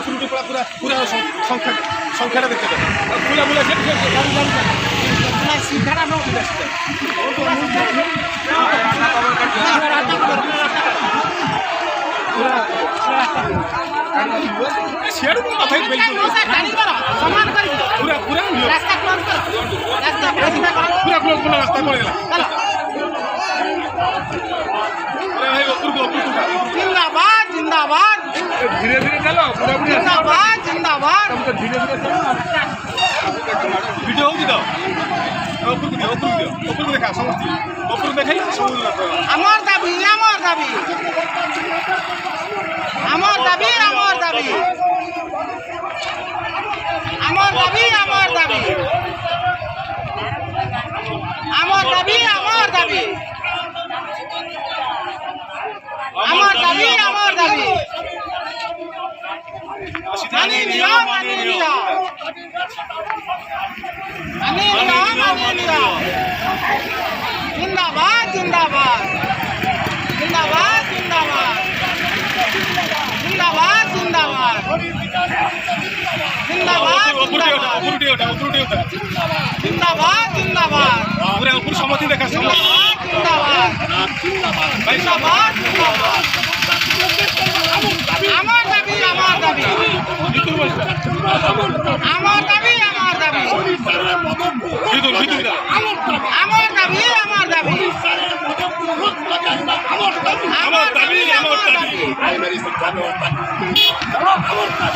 पूरा पूरा पूरा संख्या देखते पूरा बोला जिंदाबाद जिंदाबाद धीरे धीरे चलो जिंदाबाद जिंदाबाद धीरे धीरे चलो वीडियो होगी तो ऊपर देखा समझती ऊपर देखाई আমার দাবি আমার দাবি আমার দাবি আমার দাবি আমার দাবি আমার দাবি আমার দাবি আমার দাবি আমার দাবি আমার দাবি মানিয়ে নিও মানিয়ে নিও মানিয়ে নিও মানিয়ে নিও जिंदाबाद जिंदाबाद जिंदाबाद जिंदाबाद जिंदाबाद जिंदाबाद जिंदाबाद जिंदाबाद जिंदाबाद पूरे ऊपर समझी देखा जिंदाबाद जिंदाबाद जिंदाबाद আমার দাবি আমার দাবি আমার দাবি আমার দাবি আমার দাবি আমার দাবি আমার দাবি আমার দাবি আমার দাবি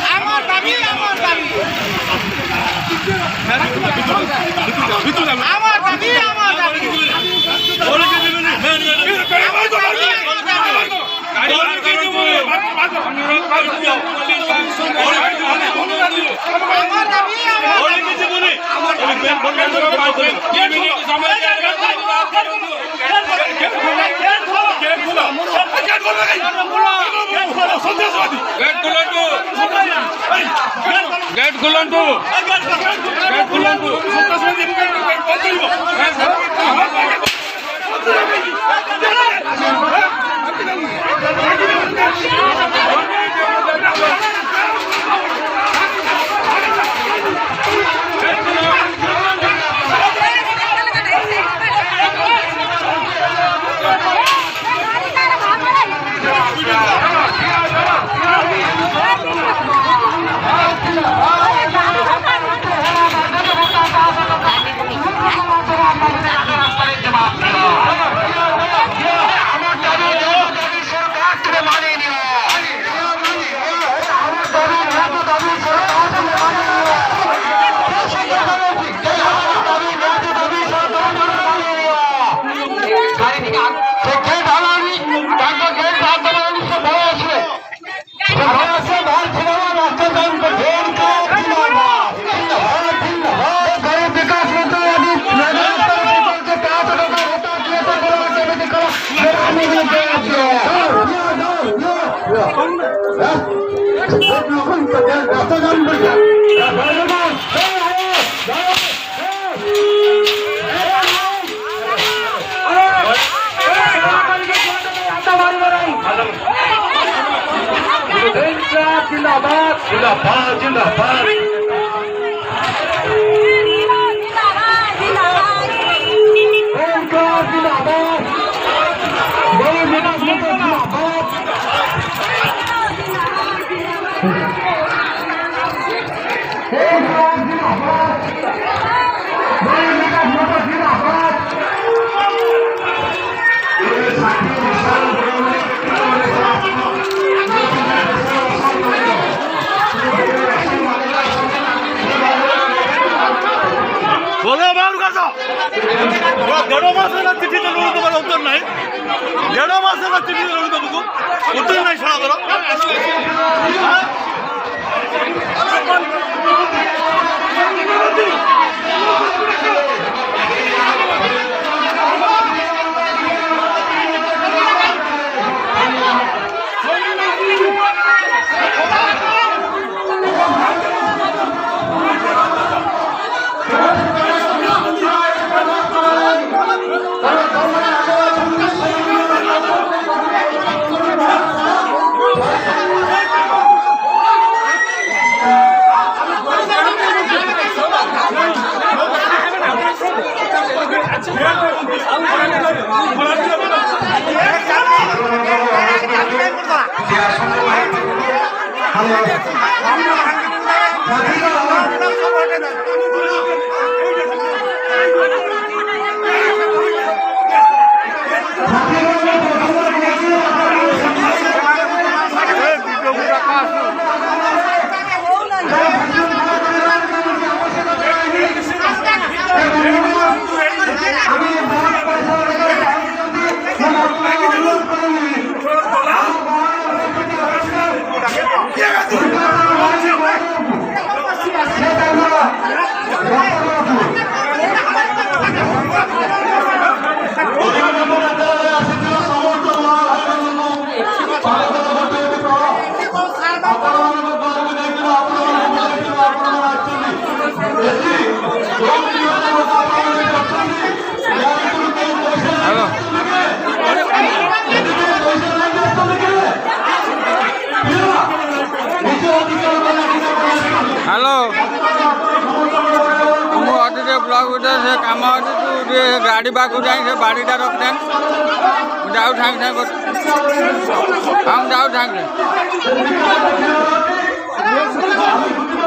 আমার দাবি আমার দাবি আমার দাবি गेट खुलंटू जिंदाबाद जिंदाबाद जिंदाबाद देढ़ मासेर चिठी लड़ू तुम्हार उत्तर नहीं देढ़ मासेर चिठी लड़ू तुमको उत्तर नहीं छड़ा करो ବ୍ଲକ ଭିତରେ ସେ କାମ ଅଛି ତୁ ଟିକେ ଗାଡ଼ି ପାଖକୁ ଯାଇ ସେ ବାଡ଼ିଟା ରଖିଦେନ୍ ମୁଁ ଯାଉ ସାଙ୍ଗେ ସାଙ୍ଗେ ହଁ ମୁଁ ଯାଉ ସାଙ୍ଗେ